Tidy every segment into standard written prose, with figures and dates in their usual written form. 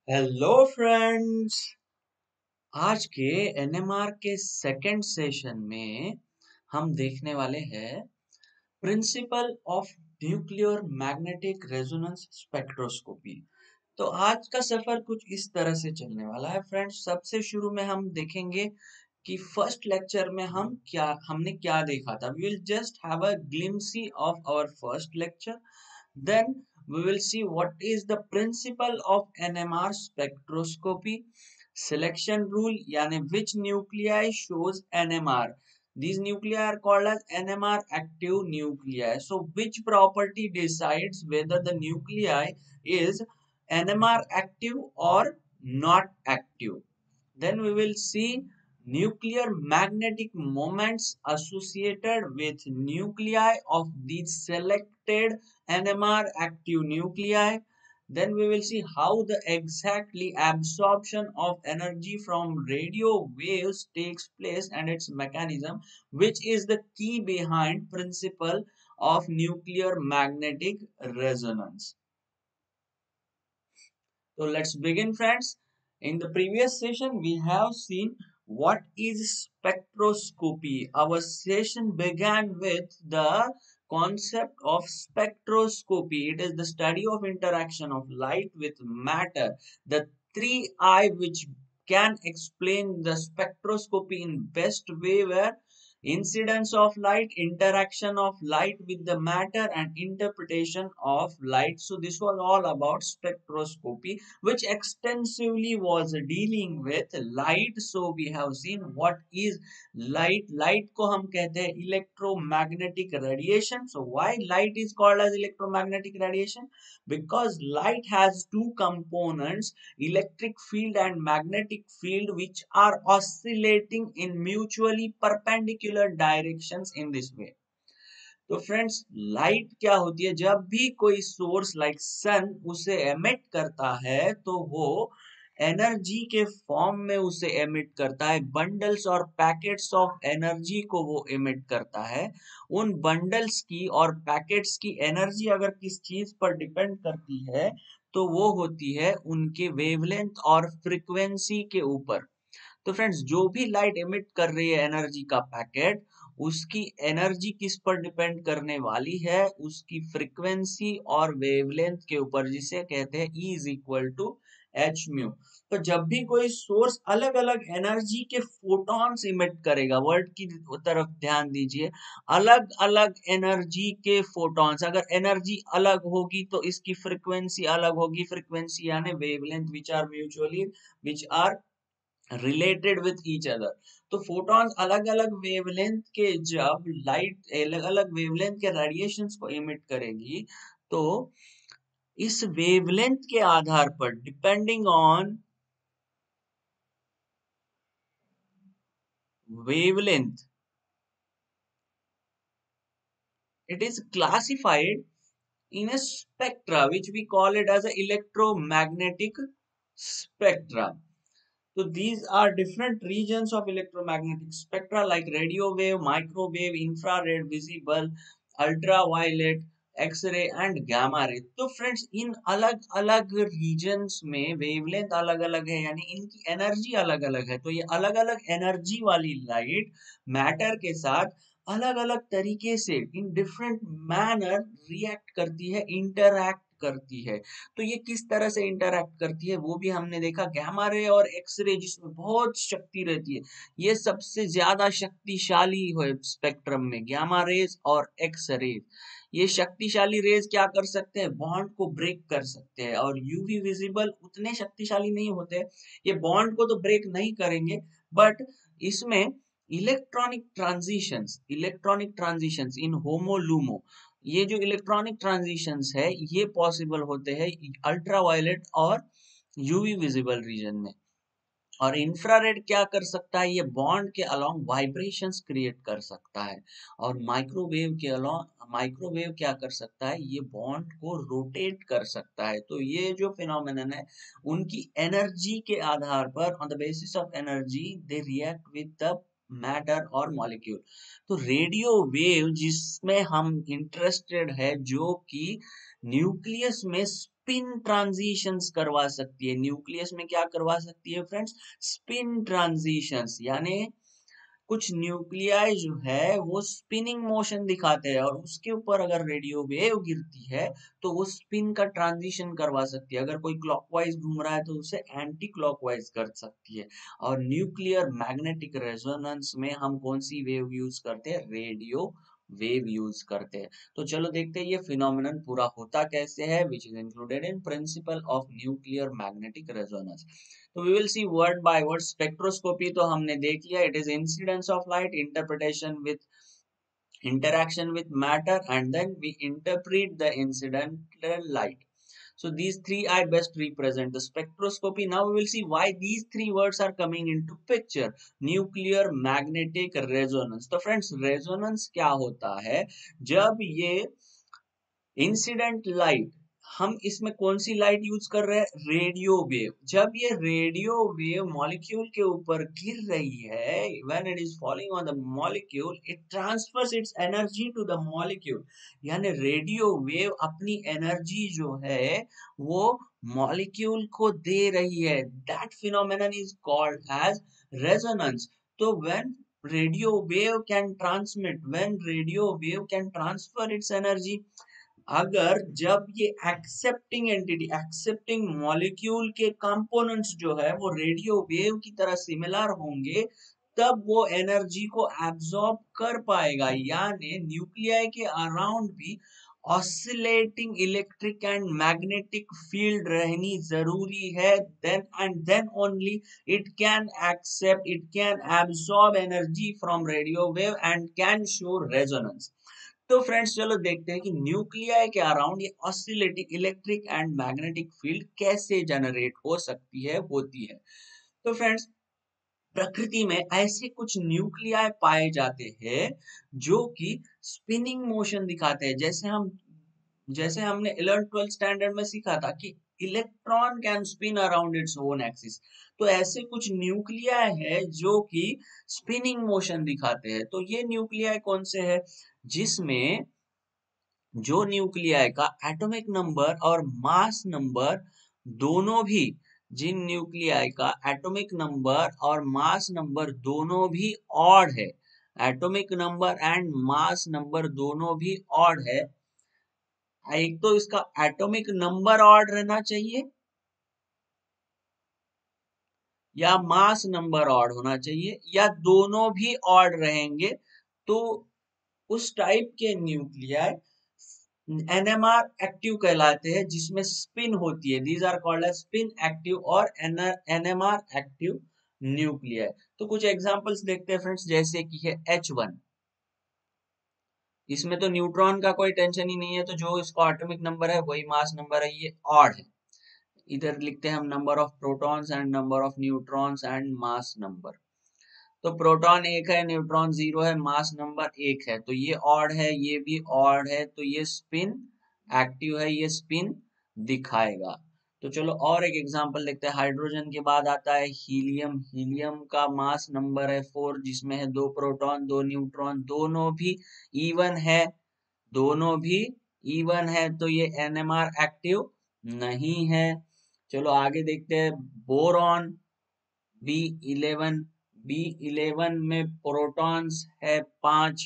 Hello friends. आज के NMR के सेकंड सेशन में हम देखने वाले हैं principal of nuclear magnetic resonance spectroscopy. तो आज का सफर कुछ इस तरह से चलने वाला है फ्रेंड्स। सबसे शुरू में हम देखेंगे कि फर्स्ट लेक्चर में हमने क्या देखा था। We will just have a glimpse of our first lecture, then we will see what is the principle of NMR spectroscopy, selection rule, yani which nuclei shows NMR. These nuclei are called as NMR active nuclei. So which property decides whether the nuclei is NMR active or not active? Then we will see nuclear magnetic moments associated with nuclei of these selected NMR active nuclei. Then we will see how the exactly absorption of energy from radio waves takes place and its mechanism, which is the key behind principle of nuclear magnetic resonance. So let's begin, friends. In the previous session, we have seen what is spectroscopy. Our session began with the concept of spectroscopy. It is the study of interaction of light with matter. The three I which can explain the spectroscopy in best way were incidence of light, interaction of light with the matter, and interpretation of light. So this was all about spectroscopy, which extensively was dealing with light. So we have seen what is light. Light को हम कहते हैं electromagnetic radiation. So why light is called as electromagnetic radiation? Because light has two components, electric field and magnetic field, which are oscillating in mutually perpendicular directions in this way. तो friends, light क्या होती है? जब भी कोई source like सन उसे emit करता है तो वो एनर्जी के फॉर्म में उसे एमिट करता है। बंडल्स और पैकेट्स ऑफ एनर्जी को वो एमिट करता है। उन बंडल्स की और पैकेट्स की एनर्जी अगर किस चीज पर डिपेंड करती है तो वो होती है उनके वेवलेंथ और फ्रीक्वेंसी के ऊपर। तो फ्रेंड्स, जो भी लाइट एमिट कर रही है एनर्जी का पैकेट, उसकी एनर्जी किस पर डिपेंड करने वाली है? उसकी फ्रीक्वेंसी और वेवलेंथ के ऊपर, जिसे कहते हैं E is equal to H mu. तो जब भी कोई सोर्स अलग अलग एनर्जी के फोटॉन्स इमिट करेगा, वर्ड की तरफ ध्यान दीजिए, अलग अलग एनर्जी के फोटॉन्स, अगर एनर्जी अलग होगी तो इसकी फ्रीक्वेंसी अलग होगी। फ्रीक्वेंसी यानी wavelength which are related with each other. तो फोटॉन्स अलग अलग वेवलेंथ के, जब लाइट अलग अलग वेवलेंथ के रेडिएशंस को इमिट करेगी तो इस वेवलेंथ के आधार पर, depending on wavelength, it is classified in a spectra which we call it as a electromagnetic spectra. So these are different regions of electromagnetic spectra like radio wave, microwave, infrared, visible, ultraviolet, X ray and gamma ray. तो friends, इन अलग अलग regions में wavelength अलग अलग है, यानी इनकी energy अलग अलग है। तो ये अलग अलग एनर्जी वाली लाइट मैटर के साथ अलग अलग तरीके से इन डिफरेंट मैनर रिएक्ट करती है, इंटरैक्ट करती है। तो ये किस तरह से इंटरैक्ट करती है वो भी हमने देखा। गैमा रे और एक्स रे, जिसमें बहुत शक्ति रहती है, ये सबसे ज्यादा शक्तिशाली है स्पेक्ट्रम में, गैमा रेज और एक्स रेज। ये शक्तिशाली रेज क्या कर सकते हैं? बॉन्ड को ब्रेक कर सकते हैं। और यूवी विजिबल उतने शक्तिशाली नहीं होते, ये बॉन्ड को तो ब्रेक नहीं करेंगे, बट इसमें इलेक्ट्रॉनिक ट्रांजिशंस इन होमोलूमो, ये जो इलेक्ट्रॉनिक ट्रांजिशंस है ये पॉसिबल होते हैं अल्ट्रावायलेट और यूवी विजिबल रीजन में। और इंफ्रारेड क्या कर सकता है? ये बॉन्ड के अलोंग वाइब्रेशंस क्रिएट कर सकता है। और माइक्रोवेव क्या कर सकता है? ये बॉन्ड को रोटेट कर सकता है। तो ये जो फिनोमेनन है, उनकी एनर्जी के आधार पर, on the basis of energy, they react with the matter और मॉलिक्यूल। तो रेडियो वेव जिसमें हम इंटरेस्टेड है, जो कि न्यूक्लियस में स्पिन ट्रांजिशंस करवा सकती है। न्यूक्लियस में क्या करवा सकती है फ्रेंड्स? स्पिन ट्रांजिशंस, यानी कुछ न्यूक्लियाई जो है वो स्पिनिंग मोशन दिखाते हैं और उसके ऊपर अगर रेडियो वेव गिरती है तो वो स्पिन का ट्रांजिशन करवा सकती है। अगर कोई क्लॉकवाइज घूम रहा है तो उसे एंटी क्लॉकवाइज कर सकती है। और न्यूक्लियर मैग्नेटिक रेजोनेंस में हम कौन सी वेव यूज करते हैं? रेडियो वेव यूज करते हैं। तो चलो देखते हैं ये फिनोमिनन पूरा होता कैसे है, which is included in principle of nuclear magnetic resonance. तो we will see word by word. Spectroscopy तो हमने देख लिया, it is incidence of light, interpretation with interaction with matter, and then we interpret the incidental light. So these three I best represent the spectroscopy. Now we will see why these three words are coming into picture. Nuclear magnetic resonance. तो friends resonance क्या होता है? जब ये incident light, हम इसमें कौन सी light use कर रहे हैं? Radio wave. जब ये रेडियो वेव मॉलिक्यूल के ऊपर गिर रही है, when it is falling on the molecule, it transfers its energy to the molecule. यानी रेडियो वेव अपनी एनर्जी जो है वो मॉलिक्यूल को दे रही है। That phenomenon is called as resonance. तो when radio wave can transmit, when radio wave can transfer its energy, अगर जब ये एक्सेप्टिंग एंटिटी, एक्सेप्टिंग मॉलिक्यूल के कंपोनेंट्स जो है वो रेडियो वेव की तरह सिमिलर होंगे, तब वो एनर्जी को एब्सॉर्ब कर पाएगा। यानी न्यूक्लियाई के अराउंड भी oscillating electric and magnetic field रहनी जरूरी है। Then and then only it can accept, it can absorb energy from radio wave and can show resonance. तो फ्रेंड्स चलो देखते हैं कि न्यूक्लियाई के अराउंड ये oscillating electric and magnetic field कैसे जनरेट हो सकती है, होती है। तो फ्रेंड्स प्रकृति में ऐसे कुछ न्यूक्लियाई पाए जाते हैं जो कि स्पिनिंग मोशन दिखाते हैं। जैसे हमने 11th-12th स्टैंडर्ड में सीखा था कि electron can spin around its own axis. तो ऐसे कुछ न्यूक्लियाई है जो कि स्पिनिंग मोशन दिखाते हैं। तो ये न्यूक्लियाई कौन से है? जिसमें जो न्यूक्लियाई का एटॉमिक नंबर और मास नंबर दोनों भी, जिन न्यूक्लियाई का एटॉमिक नंबर और मास नंबर दोनों भी ऑड है, atomic number and mass number दोनों भी ऑड है। एक तो इसका एटॉमिक नंबर ऑड रहना चाहिए या मास नंबर ऑड होना चाहिए, या दोनों भी ऑड रहेंगे तो उस टाइप के न्यूक्लियाई एनएमआर एक्टिव कहलाते हैं, जिसमें स्पिन होती है। These are called as spin active और एनएमआर एक्टिव न्यूक्लियाई। तो कुछ एग्जांपल्स देखते हैं फ्रेंड्स, जैसे कि है H1। इसमें तो न्यूट्रॉन का कोई टेंशन ही नहीं है, तो जो इसका एटॉमिक नंबर है वही मास नंबर है, ये ऑड है। इधर लिखते हैं हम number of protons and number of neutrons and mass number. तो प्रोटॉन 1 है, न्यूट्रॉन 0 है, मास नंबर 1 है, तो ये ऑड है, ये भी ऑड है, तो ये स्पिन एक्टिव है, ये स्पिन दिखाएगा। तो चलो और एक एग्जांपल देखते हैं। हाइड्रोजन के बाद आता है हीलियम। हीलियम का मास नंबर है 4, जिसमें है 2 प्रोटॉन 2 न्यूट्रॉन, दोनों भी इवन है, दोनों भी इवन है, तो ये एनएमआर एक्टिव नहीं है। चलो आगे देखते हैं। Boron B11। B11 में प्रोटॉन्स है 5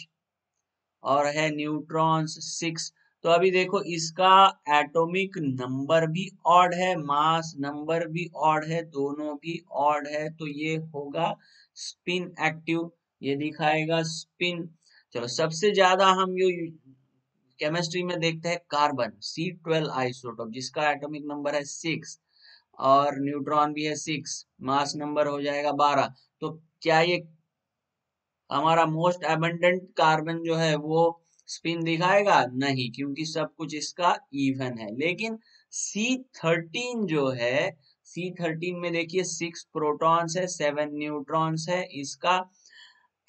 और है न्यूट्रॉन्स 6। तो अभी देखो इसका एटॉमिक नंबर भी ऑड है, मास नंबर भी ऑड है, दोनों भी ऑड है, तो ये होगा स्पिन एक्टिव, ये दिखाएगा स्पिन। चलो सबसे ज्यादा हम जो केमिस्ट्री में देखते हैं कार्बन C12 आइसोटोप, जिसका एटॉमिक नंबर है 6 और न्यूट्रॉन भी है 6, मास नंबर हो जाएगा 12। तो क्या ये हमारा मोस्ट एबंडेंट कार्बन जो है वो स्पिन दिखाएगा? नहीं, क्योंकि सब कुछ इसका इवन है। लेकिन C13 जो है, C13 में देखिए 6 प्रोटॉन्स है 7 न्यूट्रॉन्स है, इसका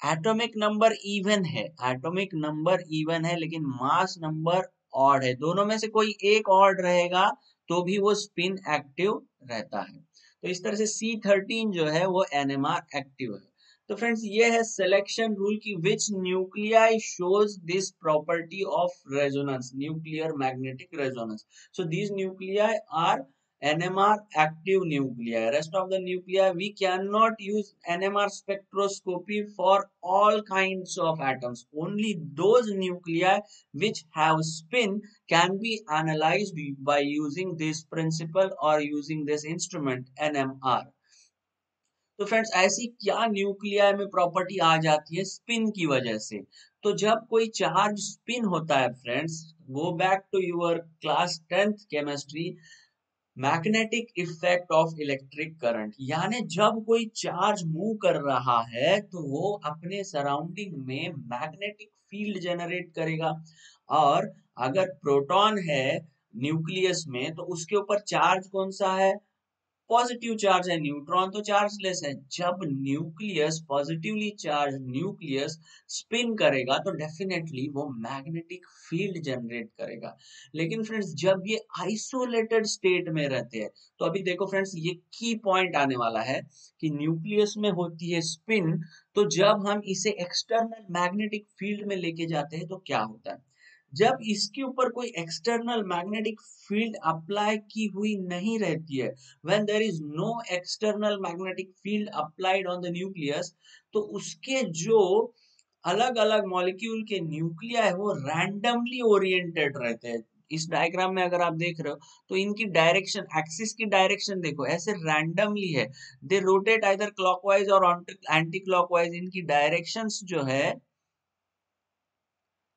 एटॉमिक नंबर इवन है, एटॉमिक नंबर इवन है, लेकिन मास नंबर ऑड है। दोनों में से कोई एक ऑड रहेगा तो भी वो स्पिन एक्टिव रहता है। तो इस तरह से C13 जो है वो एनएमआर एक्टिव है। तो फ्रेंड्स ये है सिलेक्शन रूल की which nuclei shows this property of resonance, nuclear magnetic resonance. So these nuclei are NMR active nuclei. Rest of the nuclei we cannot use NMR spectroscopy for all kinds of atoms. Only those nuclei which have spin can be analyzed by using this principle or using this instrument NMR. तो friends ऐसी क्या nuclei में property आ जाती है spin की वजह से. तो जब कोई चार्ज स्पिन होता है friends, go back to your class 10th chemistry, magnetic effect of electric current, यानी जब कोई चार्ज मूव कर रहा है तो वो अपने सराउंडिंग में मैग्नेटिक फील्ड जनरेट करेगा. और अगर प्रोटॉन है न्यूक्लियस में तो उसके ऊपर चार्ज कौन सा है, पॉजिटिव चार्ज है. न्यूट्रॉन तो चार्जलेस है. जब nucleus positively charge nucleus spin करेगा तो डेफिनेटली वो मैग्नेटिक फील्ड जनरेट करेगा. लेकिन फ्रेंड्स जब ये आइसोलेटेड स्टेट में रहते हैं, तो अभी देखो फ्रेंड्स ये की पॉइंट आने वाला है कि न्यूक्लियस में होती है स्पिन, तो जब हम इसे एक्सटर्नल मैग्नेटिक फील्ड में लेके जाते हैं तो क्या होता है, जब इसके ऊपर कोई एक्सटर्नल मैग्नेटिक फील्ड अप्लाई की हुई नहीं रहती है, when there is no external magnetic field applied on the nucleus, तो उसके जो अलग अलग मॉलिक्यूल के न्यूक्लिया है वो रैंडमली ओरिएंटेड रहते हैं. इस डायग्राम में अगर आप देख रहे हो तो इनकी डायरेक्शन, एक्सिस की डायरेक्शन देखो ऐसे रैंडमली है. दे रोटेट आइदर क्लॉकवाइज और एंटी क्लॉकवाइज. इनकी डायरेक्शंस जो है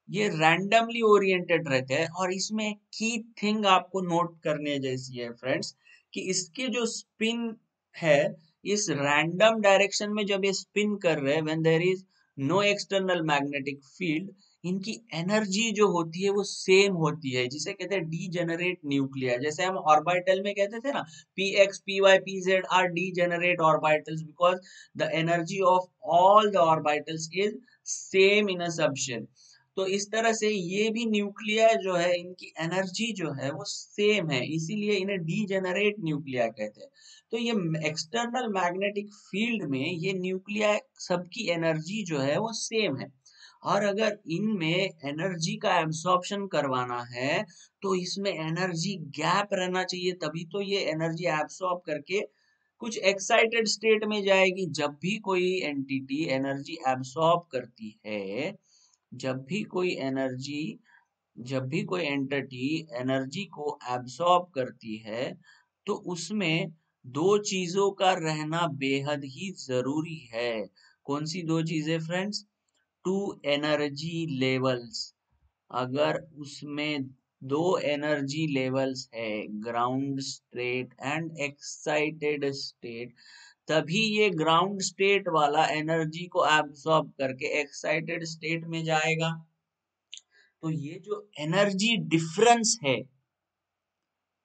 ये रैंडमली ओरिएंटेड रहते हैं. और इसमें की थिंग आपको नोट करने जैसी है फ्रेंड्स कि इसके जो स्पिन है इस रैंडम डायरेक्शन में जब ये स्पिन कर रहे हैं, when there is no external magnetic field, इनकी एनर्जी जो होती है वो सेम होती है, जिसे कहते हैं डीजेनरेट न्यूक्लियर. जैसे हम ऑर्बिटल में कहते थे ना, P X P Y P Z are degenerate orbitals because the energy of all the orbitals is same in a subshell. तो इस तरह से ये भी न्यूक्लिया जो है इनकी एनर्जी जो है वो सेम है, इसीलिए इन्हें डीजेनरेट न्यूक्लिया कहते हैं. तो ये एक्सटर्नल मैग्नेटिक फील्ड में ये न्यूक्लिया सबकी एनर्जी जो है वो सेम है. और अगर इनमें एनर्जी का एब्सॉर्प्शन करवाना है तो इसमें एनर्जी गैप रहना चाहिए, तभी तो ये एनर्जी एब्सॉर्ब करके कुछ एक्साइटेड स्टेट में जाएगी. एनर्जी एब्सॉर्ब करती है, जब भी कोई एनर्जी जब भी कोई एंटिटी एनर्जी को एब्सॉर्ब करती है तो उसमें दो चीजों का रहना बेहद ही जरूरी है. कौन सी दो चीजें फ्रेंड्स, टू एनर्जी लेवल्स. अगर उसमें दो एनर्जी लेवल्स है, ground state and excited state, तभी ये ग्राउंड स्टेट वाला एनर्जी को एब्सॉर्ब करके एक्साइटेड स्टेट में जाएगा. तो ये जो एनर्जी डिफरेंस है,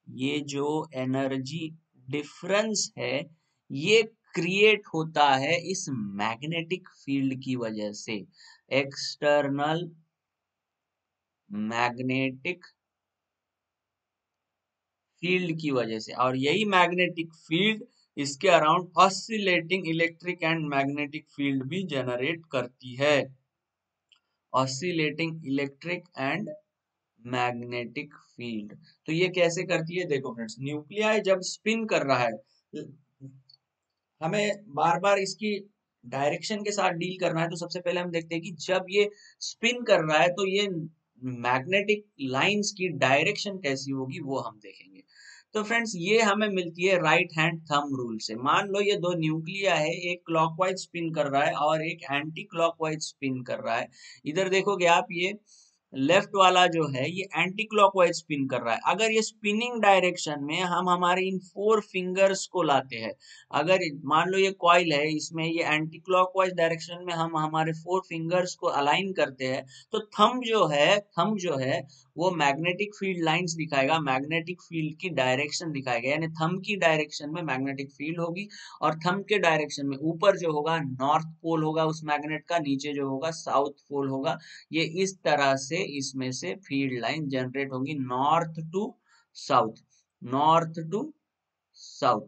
ये जो एनर्जी डिफरेंस है ये क्रिएट होता है इस मैग्नेटिक फील्ड की वजह से, एक्सटर्नल मैग्नेटिक फील्ड की वजह से. और यही मैग्नेटिक फील्ड इसके around oscillating electric and magnetic field भी जनरेट करती है. Oscillating electric and magnetic field, तो ये कैसे करती है, देखो फ्रेंड्स न्यूक्लियाई जब स्पिन कर रहा है, हमें बार बार इसकी डायरेक्शन के साथ डील करना है. तो सबसे पहले हम देखते हैं कि जब ये स्पिन कर रहा है तो ये मैग्नेटिक लाइंस की डायरेक्शन कैसी होगी वो हम देखेंगे. तो फ्रेंड्स ये हमें मिलती है राइट हैंड थंब रूल से. मान लो ये दो न्यूक्लिया है, एक क्लॉकवाइज स्पिन कर रहा है और एक एंटी क्लॉकवाइज स्पिन कर रहा है. इधर देखोगे आप ये लेफ्ट वाला जो है ये एंटी क्लॉकवाइज स्पिन कर रहा है. अगर ये स्पिनिंग डायरेक्शन में हम हमारे इन 4 फिंगर्स को लाते हैं, अगर मान लो ये कॉइल है, इसमें ये एंटी क्लॉकवाइज डायरेक्शन में हम हमारे 4 फिंगर्स को अलाइन करते हैं, तो थंब जो है वो मैग्नेटिक फील्ड लाइंस दिखाएगा, मैग्नेटिक फील्ड की डायरेक्शन दिखाएगा. यानी थंब की डायरेक्शन में मैग्नेटिक फील्ड होगी और थंब के डायरेक्शन में ऊपर जो होगा नॉर्थ पोल होगा उस मैग्नेट का, नीचे जो होगा साउथ पोल होगा. ये इस तरह से इसमें से फील्ड लाइन जनरेट होगी, north to south, north to south,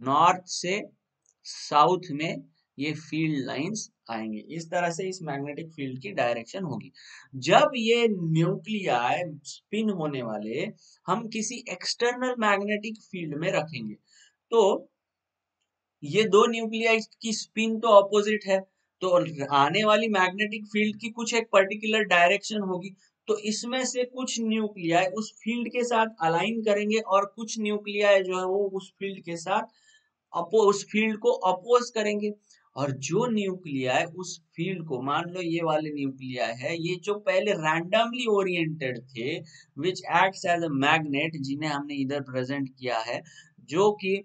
north से साउथ में ये फील्ड लाइंस आएंगे। इस तरह से इस मैग्नेटिक फील्ड की डायरेक्शन होगी। जब ये न्यूक्लियाई स्पिन होने वाले हम किसी एक्सटर्नल मैग्नेटिक फील्ड में रखेंगे, तो ये दो न्यूक्लियाई की स्पिन तो ऑपोजिट है, तो आने वाली मैग्नेटिक फील्ड की कुछ एक पर्टिकुलर डायरेक्शन होगी। तो इसमें से कुछ न्यूक्लियाई उस फील्ड के साथ अलाइन करेंगे और कुछ न्यूक्लियाई जो है वो उस फील्ड के साथ उस फील्ड को अपोज करेंगे। और जो न्यूक्लियाई उस फील्ड को, मान लो ये वाले न्यूक्लियाई है, ये जो पहले रैंडमली ओरिएंटेड थे, which acts as a magnet, जिन्हें हमने इधर प्रेजेंट किया है, जो कि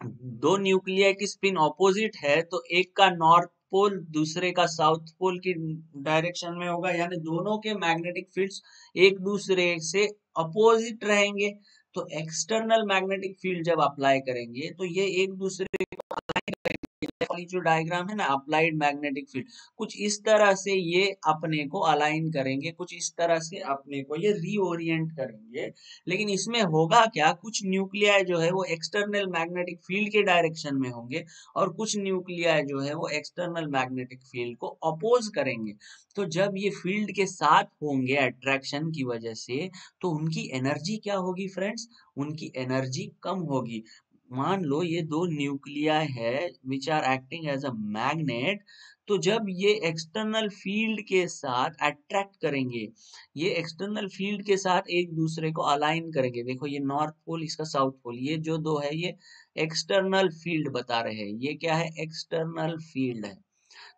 दो न्यूक्लियाई की स्पिन ऑपोजिट है, तो एक का नॉर्थ पोल दूसरे का साउथ पोल की डायरेक्शन में होगा, यानी दोनों के मैग्नेटिक फील्ड्स एक दूसरे से अपोजिट रहेंगे। तो एक्सटर्नल मैग्नेटिक फील्ड जब अप्लाई करेंगे तो ये एक दूसरे वाली जो डायग्राम है ना, अप्लाइड मैग्नेटिक फील्ड, कुछ इस तरह से ये अपने को अलाइन करेंगे, कुछ इस तरह से अपने को ये रीओरिएंट करेंगे। लेकिन इसमें होगा क्या, कुछ न्यूक्लियाई जो है वो एक्सटर्नल मैग्नेटिक फील्ड के डायरेक्शन में होंगे और कुछ न्यूक्लियाई जो है वो एक्सटर्नल मैग्नेटिक फील्ड को अपोज करेंगे। तो जब ये फील्ड के साथ होंगे अट्रैक्शन की वजह से, तो उनकी एनर्जी क्या होगी फ्रेंड्स, उनकी एनर्जी कम होगी। मान लो ये दो न्यूक्लियाई है which are acting as a magnet, तो जब ये एक्सटर्नल फील्ड के साथ अट्रैक्ट करेंगे, ये एक्सटर्नल फील्ड के साथ एक दूसरे को अलाइन करेंगे, देखो ये नॉर्थ पोल इसका साउथ पोल, ये जो दो है ये एक्सटर्नल फील्ड बता रहे हैं, ये क्या है, एक्सटर्नल फील्ड है।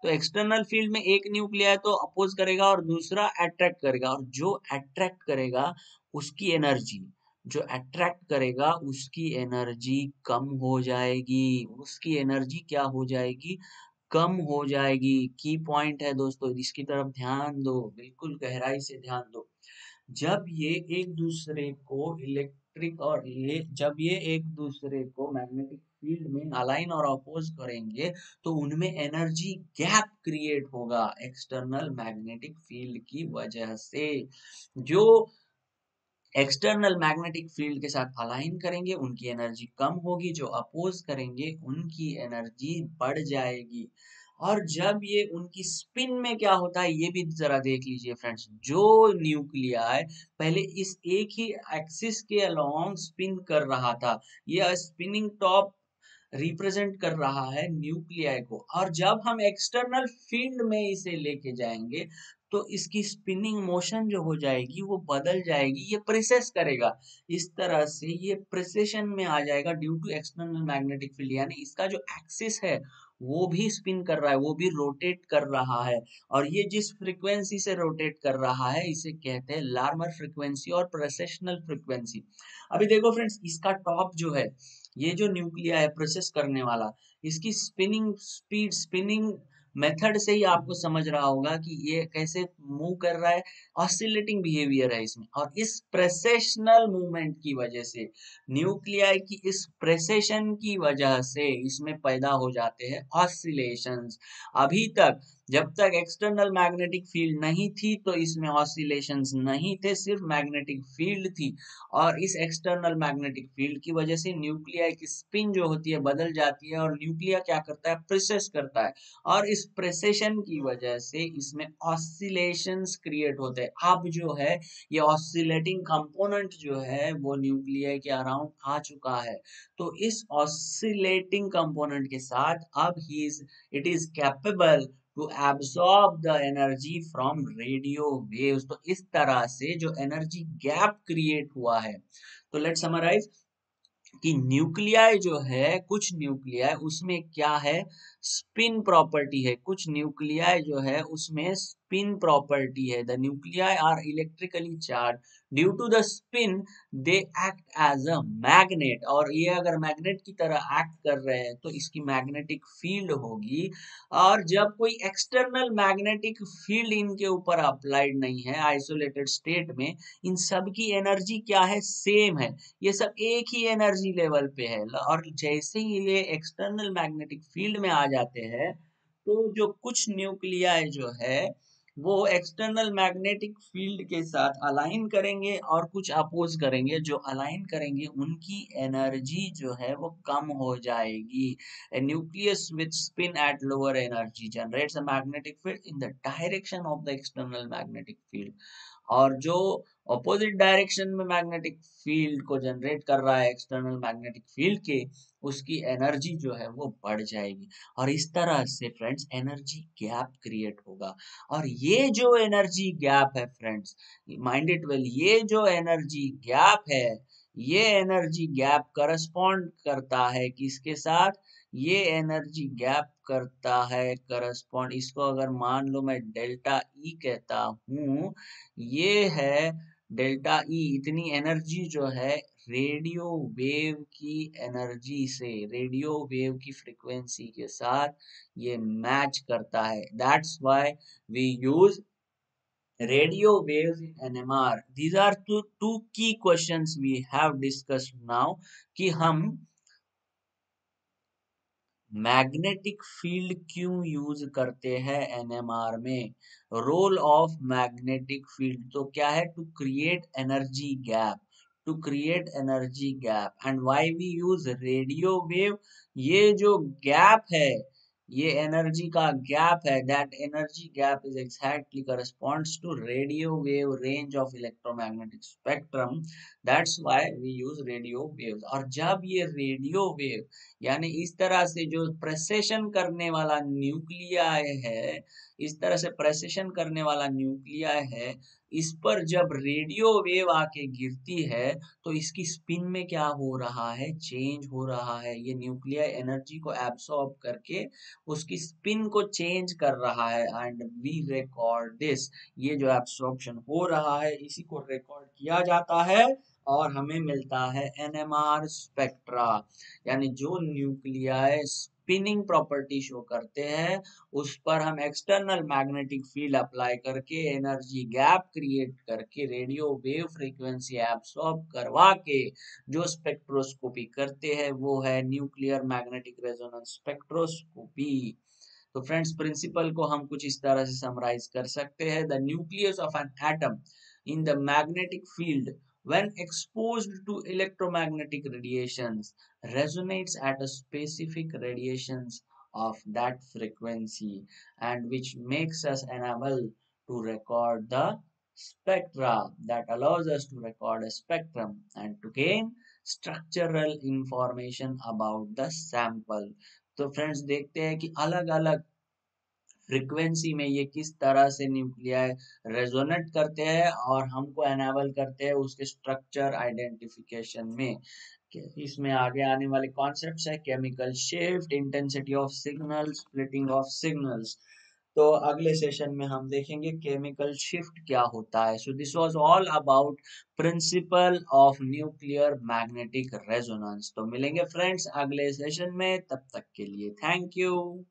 तो एक्सटर्नल फील्ड में एक न्यूक्लियाई तो अपोज करेगा और दूसरा अट्रैक्ट करेगा, और जो अट्रैक्ट करेगा उसकी एनर्जी, जो अट्रैक्ट करेगा उसकी एनर्जी कम हो जाएगी, उसकी एनर्जी क्या हो जाएगी, कम हो जाएगी। की पॉइंट है दोस्तों, इसकी तरफ ध्यान दो, बिल्कुल गहराई से ध्यान दो। जब ये एक दूसरे को इलेक्ट्रिक और ये जब ये एक दूसरे को मैग्नेटिक फील्ड में अलाइन और अपोज करेंगे, तो उनमें एनर्जी गैप क्रिएट होगा एक्सटर्नल मैग्नेटिक फील्ड की वजह से। जो एक्सटर्नल मैग्नेटिक फील्ड के साथ अलाइन करेंगे उनकी एनर्जी कम होगी, जो अपोज करेंगे उनकी एनर्जी बढ़ जाएगी। और जब ये उनकी स्पिन में क्या होता है ये भी जरा देख लीजिए फ्रेंड्स। जो न्यूक्लियाई पहले इस एक ही एक्सिस के अलोंग स्पिन कर रहा था, ये स्पिनिंग टॉप रिप्रेजेंट कर रहा है न्यूक्लियाई को, और जब हम एक्सटर्नल फील्ड में इसे लेके जाएंगे तो इसकी स्पिनिंग मोशन जो हो जाएगी वो बदल जाएगी, ये प्रेसेस करेगा, इस तरह से ये प्रेसेशन में आ जाएगा due to external magnetic field, यानी इसका जो एक्सिस है वो भी स्पिन कर रहा है, वो भी रोटेट कर रहा है। और ये जिस फ्रीक्वेंसी से रोटेट कर रहा है इसे कहते हैं लार्मर फ्रीक्वेंसी और प्रेसेशनल फ्रीक्वेंसी। अभी देखो फ्रेंड्स, इसका टॉप जो है, ये जो न्यूक्लिया है प्रोसेस करने वाला, इसकी स्पिनिंग स्पीड, स्पिनिंग मेथड से ही आपको समझ रहा होगा कि ये कैसे मूव कर रहा है, ऑसिलेटिंग बिहेवियर है इसमें। और इस प्रेसेशनल मूवमेंट की वजह से, न्यूक्लियाई की इस प्रेसेशन की वजह से इसमें पैदा हो जाते हैं ऑसिलेशंस। अभी तक जब तक एक्सटर्नल मैग्नेटिक फील्ड नहीं थी तो इसमें ऑसिलेशंस नहीं थे, सिर्फ मैग्नेटिक फील्ड थी। और इस एक्सटर्नल मैग्नेटिक फील्ड की वजह से न्यूक्लिया की स्पिन जो होती है बदल जाती है, और न्यूक्लिया क्या करता है, प्रेसेस करता है, और इस प्रेसेशन की वजह से इसमें ऑसिलेशंस क्रिएट होते हैं। अब जो है ये ऑसिलेटिंग कंपोनेंट जो है वो न्यूक्लिया के अराउंड आ चुका है। तो इस ऑसिलेटिंग कंपोनेंट के साथ अब ही it is capable to absorb the energy from radio waves. तो इस तरह से जो एनर्जी गैप क्रिएट हुआ है, तो लेट्स समराइज कि न्यूक्लियाई जो है, कुछ न्यूक्लियाई उसमें क्या है, स्पिन प्रॉपर्टी है, कुछ न्यूक्लियाई जो है उसमें स्पिन प्रॉपर्टी है। The nuclei are electrically charge, due to the spin they act as a magnet, और ये अगर मैग्नेट की तरह एक्ट कर रहे हैं तो इसकी मैग्नेटिक फील्ड होगी। और जब कोई एक्सटर्नल मैग्नेटिक फील्ड इनके ऊपर अप्लाइड नहीं है, आइसोलेटेड स्टेट में, इन सब की एनर्जी क्या है, सेम है, ये सब एक ही एनर्जी लेवल पे है। और जैसे ही ये एक्सटर्नल मैग्नेटिक फील्ड में आ जाते हैं, तो जो कुछ न्यूक्लियाई जो है वो एक्सटर्नल मैग्नेटिक फील्ड के साथ अलाइन करेंगे और कुछ अपोज करेंगे। जो अलाइन करेंगे उनकी एनर्जी जो है वो कम हो जाएगी। A nucleus with spin at lower energy generates a magnetic field in the direction of the external magnetic field. और जो अपोजिट डायरेक्शन में मैग्नेटिक फील्ड को जनरेट कर रहा है एक्सटर्नल मैग्नेटिक फील्ड के, उसकी एनर्जी जो है वो बढ़ जाएगी। और इस तरह से फ्रेंड्स एनर्जी गैप क्रिएट होगा। और ये जो एनर्जी गैप है फ्रेंड्स, माइंड इट वेल, ये जो एनर्जी गैप है, ये एनर्जी गैप करस्पॉन्ड करता है किसके साथ? ये एनर्जी गैप करता है करस्पॉन्ड, इसको अगर मान लो मैं डेल्टा ई कहता हूँ, ये है डेल्टा ई। इतनी एनर्जी जो है रेडियो वेव की एनर्जी से, रेडियो वेव की फ्रीक्वेंसी के साथ ये मैच करता है। That's why we use radio waves in NMR. These are two key questions we have discussed now कि हम मैग्नेटिक फील्ड क्यों यूज करते हैं एनएमआर में। रोल ऑफ मैग्नेटिक फील्ड तो क्या है? To create energy gap, to create energy gap. And why we use radio wave? ये जो गैप है, ये एनर्जी का गैप है, that energy gap is exactly corresponds to radio wave range of electromagnetic spectrum. That's why we use radio waves. और जब ये radio wave, यानी इस तरह से जो प्रेसेशन करने वाला न्यूक्लियाई है, इस तरह से प्रेसेशन करने वाला न्यूक्लियाई है, इस पर जब रेडियो वेव आके गिरती है तो इसकी स्पिन में क्या हो रहा है? चेंज हो रहा है। ये न्यूक्लियाई एनर्जी को एब्सॉर्ब करके उसकी स्पिन को चेंज कर रहा है। And we record this. ये जो एब्सॉर्प्शन हो रहा है इसी को रिकॉर्ड किया जाता है और हमें मिलता है एनएमआर स्पेक्ट्रा। यानी जो न्यूक्लियाई स्पिनिंग प्रॉपर्टी शो करते हैं उस पर हम एक्सटर्नल मैग्नेटिक फील्ड अप्लाई करके एनर्जी गैप क्रिएट करके रेडियो वेव फ्रीक्वेंसी एब्सॉर्ब करवा के जो स्पेक्ट्रोस्कोपी करते हैं वो है न्यूक्लियर मैग्नेटिक रेजोनेंस स्पेक्ट्रोस्कोपी। तो फ्रेंड्स प्रिंसिपल को हम कुछ इस तरह से समराइज कर सकते हैं। The nucleus of an atom in the magnetic field when exposed to electromagnetic radiations resonates at a specific radiations of that frequency, and which makes us unable to record the spectra, that allows us to record a spectrum and to gain structural information about the sample। तो friends देखते हैं कि अलग अलग frequency में ये किस तरह से न्यूक्लियाई रेजोनेट करते हैं और हमको एनेबल करते हैं उसके स्ट्रक्चर आइडेंटिफिकेशन में। इसमें आगे आने वाले कॉन्सेप्ट्स है chemical shift, intensity of signals, splitting of signals. तो अगले सेशन में हम देखेंगे केमिकल शिफ्ट क्या होता है। So this was all about principal of nuclear magnetic resonance. तो मिलेंगे फ्रेंड्स अगले सेशन में, तब तक के लिए थैंक यू।